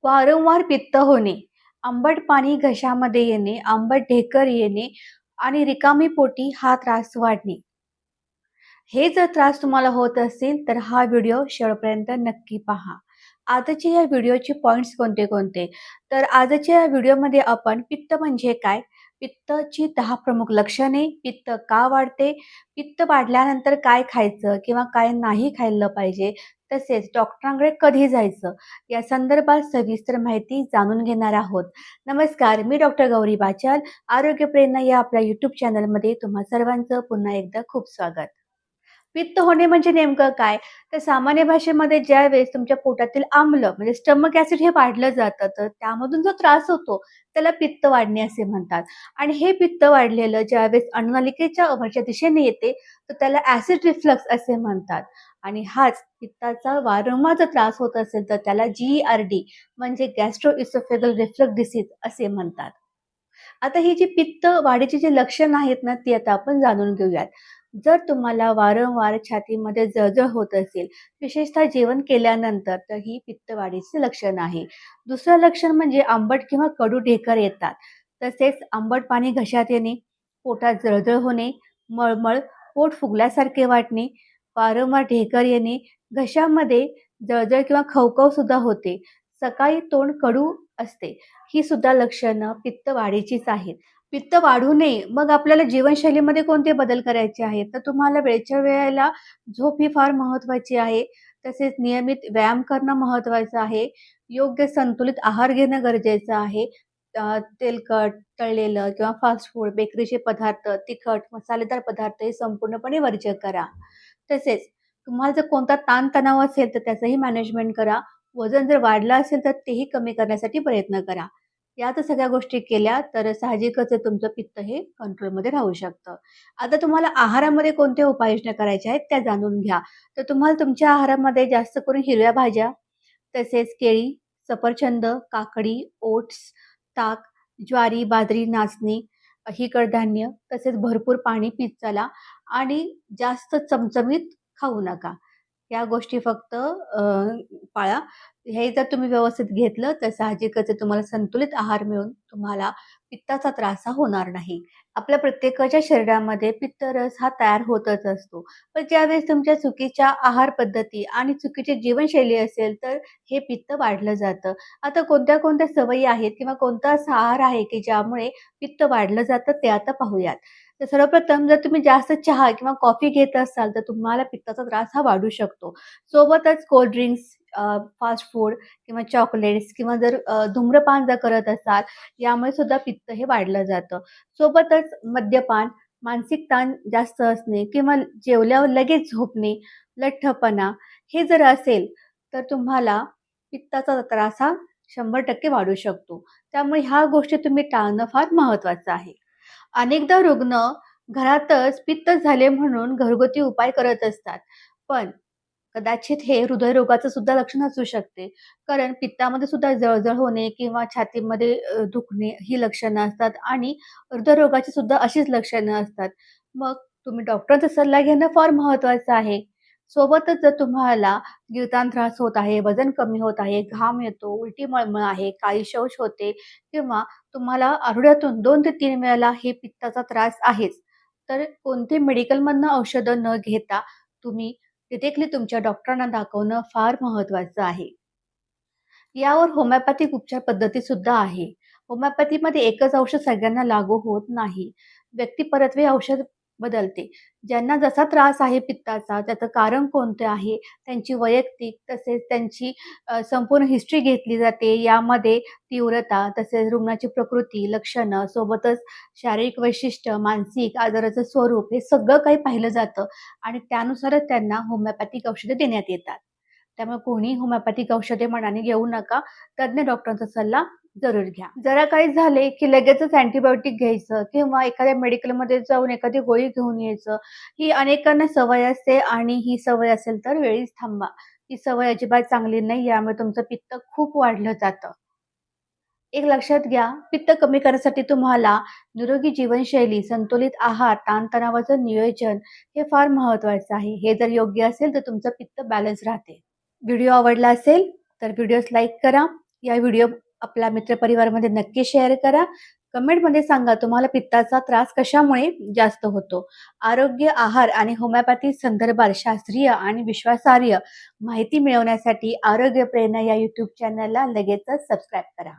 वारंवार पित्त होणे, आंबट पाणी घशामध्ये येणे, आंबट ढेकर येणे आणि रिकामी पोटी हा त्रास वाढणे. हे जर त्रास तुम्हाला होत असतील तर हा व्हिडिओ शेवटपर्यंत नक्की पहा. आजच्या या व्हिडिओचे पॉइंट्स कोणते कोणते? तर आजच्या या व्हिडिओमध्ये आपण पित्त म्हणजे काय? पित्ताची 10 प्रमुख लक्षणे, पित्त का वाढते, पित्त वाढल्यानंतर काय खायचं किंवा काय नाही खाल्लं पाहिजे, तसेच डॉक्टरांकडे कधी जायचं या संदर्भात सविस्तर माहिती जाणून घेणार आहोत. नमस्कार, मी डॉक्टर गौरी बाचाल. आरोग्य प्रेरणा या आपल्या यूट्यूब चॅनलमध्ये तुम्हा सर्वांचं पुन्हा एकदा खूप स्वागत. पित्त होणे म्हणजे नेमकं काय? तर सामान्य भाषेमध्ये ज्यावेळेस तुमच्या पोटातील आम्ल म्हणजे स्टमक ॲसिड हे वाढलं जातं, तर त्यामधून जो त्रास होतो त्याला पित्त वाढणे असे म्हणतात. आणि हे पित्त वाढलेलं ज्यावेळेस अन्ननलिकेच्या वरच्या दिशेने येते, तर त्याला ॲसिड रिफ्लक्स असे म्हणतात. आणि हाच पित्ताचा वारंवार जर त्रास होत असेल, तर त्याला GERD म्हणजे गॅस्ट्रोइसोफेगल रिफ्लक्स डिसीज असे म्हणतात. आता ही जी पित्त वाढीची जी लक्षणं आहेत ना, ती आता आपण जाणून घेऊयात. जर तुम्हाला वारंवार छातीमध्ये जळजळ होत असेल, विशेषतः जेवण केल्यानंतर, तर ही पित्त वाढीची लक्षण आहे. दुसरं लक्षण म्हणजे आंबट किंवा कडू ढेकर येतात. तसेच आंबट पाणी घशात येणे, पोटात जळजळ होणे, मळमळ, पोट फुगल्यासारखे वाटणे, वारंवार ढेकर येणे, घशामध्ये जळजळ किंवा खवखव सुद्धा होते. सकाळी तोंड कडू असते. ही सुद्धा लक्षणं पित्त वाढीचीच आहेत. पित्त वाढू नये, मग आपल्याला जीवनशैलीमध्ये कोणते बदल करायचे आहेत? तर तुम्हाला वेळच्या वेळेला झोप ही फार महत्त्वाची आहे. तसेच नियमित व्यायाम करणं महत्त्वाचं आहे. योग्य संतुलित आहार घेणं गरजेचं आहे. तेलकट, तळलेलं किंवा फास्ट फूड, बेकरीचे पदार्थ, तिखट, मसालेदार पदार्थ हे संपूर्णपणे वर्ज्य करा. तसेच तुम्हाला जर कोणता ताणतणाव असेल, तर त्याचंही मॅनेजमेंट करा. वजन जर वाढलं असेल, तर तेही कमी करण्यासाठी प्रयत्न करा. या जर सगळ्या गोष्टी केल्या तर साहजिकच आहे तुमचं पित्त हे कंट्रोलमध्ये राहू शकतं. आता तुम्हाला आहारामध्ये कोणत्या उपाययोजना करायच्या आहेत त्या जाणून घ्या. तर तुम्हाला तुमच्या आहारामध्ये जास्त करून हिरव्या भाज्या, तसेच केळी, सफरचंद, काकडी, ओट्स, ताक, ज्वारी, बाजरी, नाचणी, ही कडधान्य, तसेच भरपूर पाणी पीत चला आणि जास्त चमचमीत खाऊ नका. या गोष्टी फक्त पाळा. हे जर तुम्ही व्यवस्थित घेतलं तर साहजिकच आहे तुम्हाला संतुलित आहार मिळून तुम्हाला पित्ताचा त्रास हा होणार नाही. आपल्या प्रत्येकाच्या शरीरामध्ये पित्तरस हा तयार होतच असतो. पण ज्यावेळेस तुमच्या चुकीच्या आहार पद्धती आणि चुकीची जीवनशैली असेल तर हे पित्त वाढलं जातं. आता कोणत्या-कोणत्या सवयी आहेत किंवा कोणता असा आहार आहे की ज्यामुळे पित्त वाढलं जातं ते आता पाहूयात. तर सर्वप्रथम जर तुम्ही जास्त चहा किंवा कॉफी घेत असाल तर तुम्हाला पित्ताचा त्रास हा वाढू शकतो. सोबतच कोल्ड ड्रिंक्स, फास्ट फूड किंवा चॉकलेट्स किंवा जर धूम्रपान जर करत असाल, यामुळे सुद्धा पित्त हे वाढलं जातं. सोबतच मद्यपान, मानसिक ताण जास्त असणे किंवा जेवल्यावर लगेच झोपणे, लठ्ठपणा हे जर असेल, तर तुम्हाला पित्ताचा त्रास हा 100% वाढू शकतो. त्यामुळे ह्या गोष्टी तुम्ही टाळणं फार महत्त्वाचं आहे. अनेकदा रुग्ण घरातच पित्त झाले म्हणून घरगुती उपाय करत असतात. पण कदाचित हे हृदयरोगाचं सुद्धा लक्षण असू शकते. कारण पित्तामध्ये सुद्धा जळजळ होणे किंवा छातीमध्ये दुखणे ही लक्षणं असतात आणि हृदयरोगाची सुद्धा अशीच लक्षणं असतात. मग तुम्ही डॉक्टरांचा सल्ला घेणं फार महत्त्वाचं आहे. सोबतच जर तुम्हाला गिळताना त्रास होत आहे, वजन कमी होत आहे, घाम येतो, उलटी मळमळ आहे, काळी शौच होते किंवा तुम्हाला आठवड्यातून 2 ते 3 वेळेला हे पित्ताचा त्रास आहेच. तर कोणते मेडिकलमधनं औषधं न घेता तुम्ही डायरेक्टली तुमच्या डॉक्टरांना दाखवणं फार महत्त्वाचं आहे. यावर होमिओपॅथिक उपचार पद्धती सुद्धा आहे. होमिओपॅथीमध्ये एकच औषध सगळ्यांना लागू होत नाही. व्यक्तिपरत्वे औषध बदलते. ज्यांना जसा त्रास आहे पित्ताचा, त्याचं कारण कोणते आहे, त्यांची वैयक्तिक तसेच त्यांची संपूर्ण हिस्ट्री घेतली जाते. यामध्ये तीव्रता, तसेच रुग्णाची प्रकृती, लक्षणं, सोबतच शारीरिक वैशिष्ट्य, मानसिक आजाराचं स्वरूप हे सगळं काही पाहिलं जातं आणि त्यानुसारच त्यांना होमिओपॅथिक औषधे देण्यात येतात. त्यामुळे कोणी होमिओपॅथिक औषधे मनाने घेऊ नका. तज्ञ डॉक्टरांचा सल्ला जरूर घ्या. जरा काही झाले, की लगेचच अँटिबायोटिक घ्यायचं किंवा एखाद्या मेडिकलमध्ये जाऊन एखादी गोळी घेऊन यायचं. ही अनेकांना सवय असते आणि ही सवय असेल तर वेळीच थांबा. ही सवय अजिबात चांगली नाही. यामुळे तुमचं पित्त खूप वाढलं जातं. एक लक्षात घ्या, पित्त कमी करण्यासाठी तुम्हाला निरोगी जीवनशैली, संतुलित आहार, ताणतणावाचं नियोजन हे फार महत्त्वाचं आहे. हे जर योग्य असेल तर तुमचं पित्त बॅलन्स राहते. व्हिडिओ आवडला असेल तर व्हिडिओस लाईक करा, या व्हिडिओ आपल्या मित्रपरिवारामध्ये नक्की शेअर करा. कमेंटमध्ये सांगा तुम्हाला पित्ताचा त्रास कशामुळे जास्त होतो. आरोग्य, आहार आणि होमिओपॅथी संदर्भात शास्त्रीय आणि विश्वासार्ह माहिती मिळवण्यासाठी आरोग्य प्रेरणा या YouTube चॅनलला लगेचच सबस्क्राईब करा.